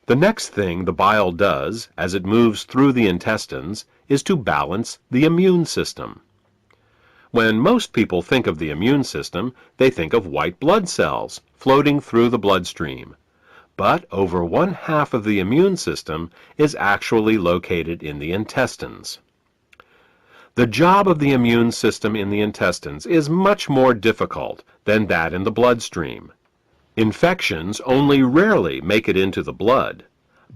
The next thing the bile does as it moves through the intestines is to balance the immune system. When most people think of the immune system, they think of white blood cells floating through the bloodstream. But over 1/2 of the immune system is actually located in the intestines. The job of the immune system in the intestines is much more difficult than that in the bloodstream. Infections only rarely make it into the blood,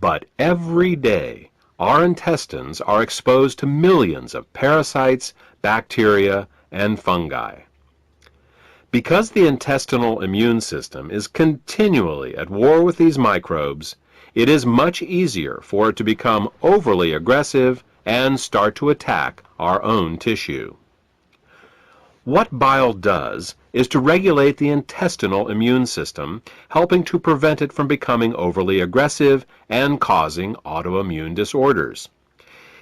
but every day our intestines are exposed to millions of parasites, bacteria, and fungi. Because the intestinal immune system is continually at war with these microbes, it is much easier for it to become overly aggressive and start to attack our own tissue. What bile does is to regulate the intestinal immune system, helping to prevent it from becoming overly aggressive and causing autoimmune disorders.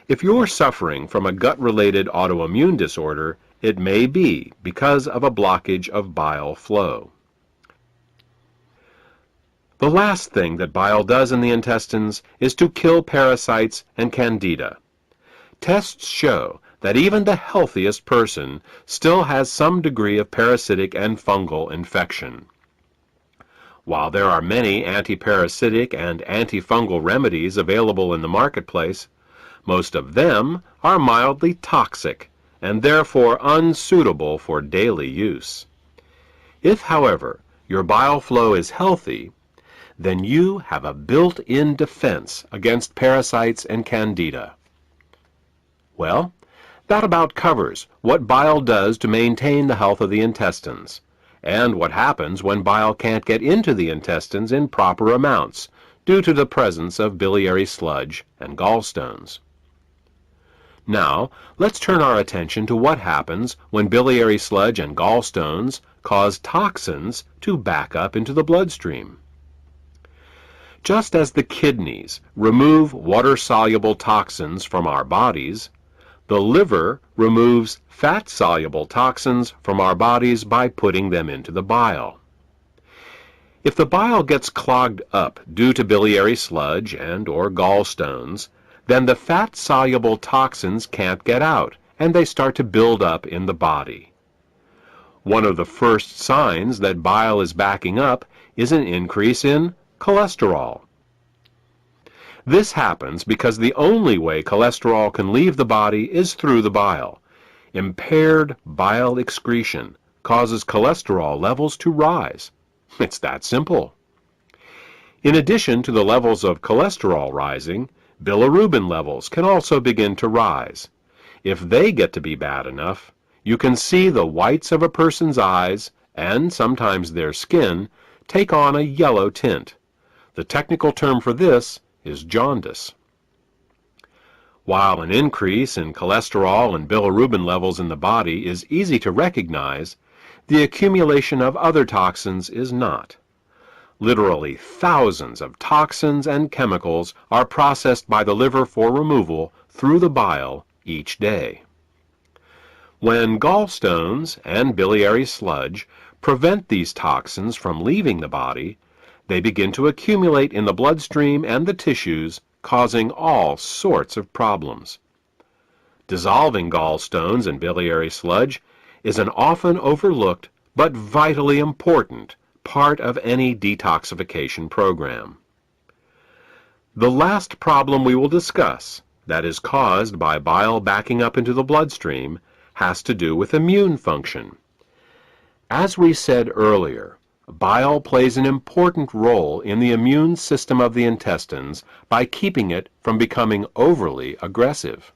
If you're suffering from a gut-related autoimmune disorder, it may be because of a blockage of bile flow. The last thing that bile does in the intestines is to kill parasites and candida. Tests show that even the healthiest person still has some degree of parasitic and fungal infection. While there are many antiparasitic and antifungal remedies available in the marketplace, most of them are mildly toxic and therefore unsuitable for daily use. If, however, your bile flow is healthy, then you have a built-in defense against parasites and candida. Well, that about covers what bile does to maintain the health of the intestines, and what happens when bile can't get into the intestines in proper amounts due to the presence of biliary sludge and gallstones. Now, let's turn our attention to what happens when biliary sludge and gallstones cause toxins to back up into the bloodstream. Just as the kidneys remove water-soluble toxins from our bodies, the liver removes fat-soluble toxins from our bodies by putting them into the bile. If the bile gets clogged up due to biliary sludge and/or gallstones, then the fat-soluble toxins can't get out, and they start to build up in the body. One of the first signs that bile is backing up is an increase in cholesterol. This happens because the only way cholesterol can leave the body is through the bile. Impaired bile excretion causes cholesterol levels to rise. It's that simple. In addition to the levels of cholesterol rising, bilirubin levels can also begin to rise. If they get to be bad enough, you can see the whites of a person's eyes, and sometimes their skin, take on a yellow tint. The technical term for this is jaundice. While an increase in cholesterol and bilirubin levels in the body is easy to recognize, the accumulation of other toxins is not. Literally thousands of toxins and chemicals are processed by the liver for removal through the bile each day. When gallstones and biliary sludge prevent these toxins from leaving the body, they begin to accumulate in the bloodstream and the tissues, causing all sorts of problems. Dissolving gallstones and biliary sludge is an often overlooked but vitally important part of any detoxification program. The last problem we will discuss, that is caused by bile backing up into the bloodstream, has to do with immune function. As we said earlier, bile plays an important role in the immune system of the intestines by keeping it from becoming overly aggressive.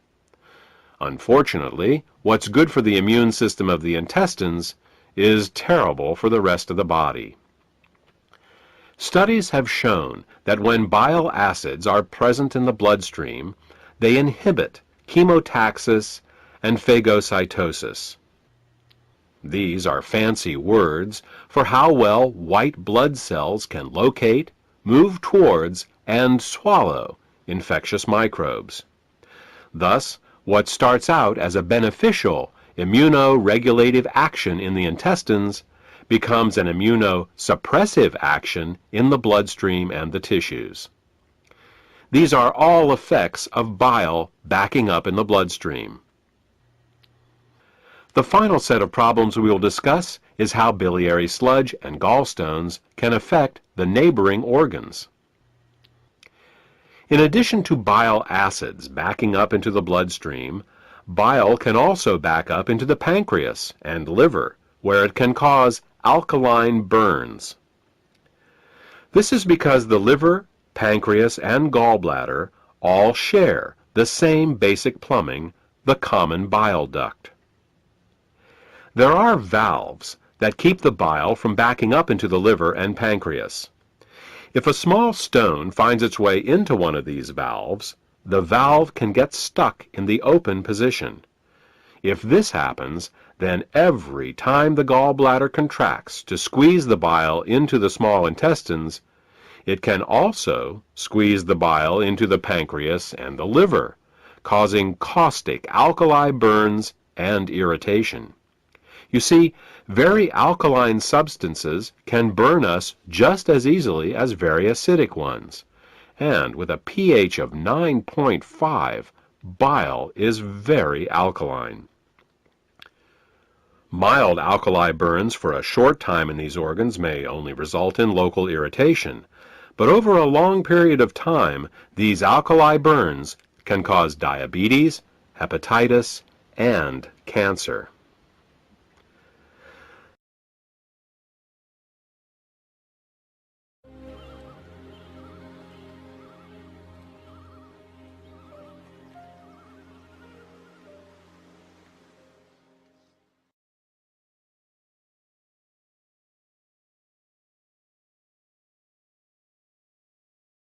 Unfortunately, what's good for the immune system of the intestines is terrible for the rest of the body. Studies have shown that when bile acids are present in the bloodstream, they inhibit chemotaxis and phagocytosis. These are fancy words for how well white blood cells can locate, move towards, and swallow infectious microbes. Thus, what starts out as a beneficial immunoregulative action in the intestines becomes an immunosuppressive action in the bloodstream and the tissues. These are all effects of bile backing up in the bloodstream. The final set of problems we will discuss is how biliary sludge and gallstones can affect the neighboring organs. In addition to bile acids backing up into the bloodstream, bile can also back up into the pancreas and liver, where it can cause alkaline burns. This is because the liver, pancreas, and gallbladder all share the same basic plumbing, the common bile duct. There are valves that keep the bile from backing up into the liver and pancreas. If a small stone finds its way into one of these valves, the valve can get stuck in the open position. If this happens, then every time the gallbladder contracts to squeeze the bile into the small intestines, it can also squeeze the bile into the pancreas and the liver, causing caustic alkali burns and irritation. You see, very alkaline substances can burn us just as easily as very acidic ones. And with a pH of 9.5, bile is very alkaline. Mild alkali burns for a short time in these organs may only result in local irritation, but over a long period of time, these alkali burns can cause diabetes, hepatitis, and cancer.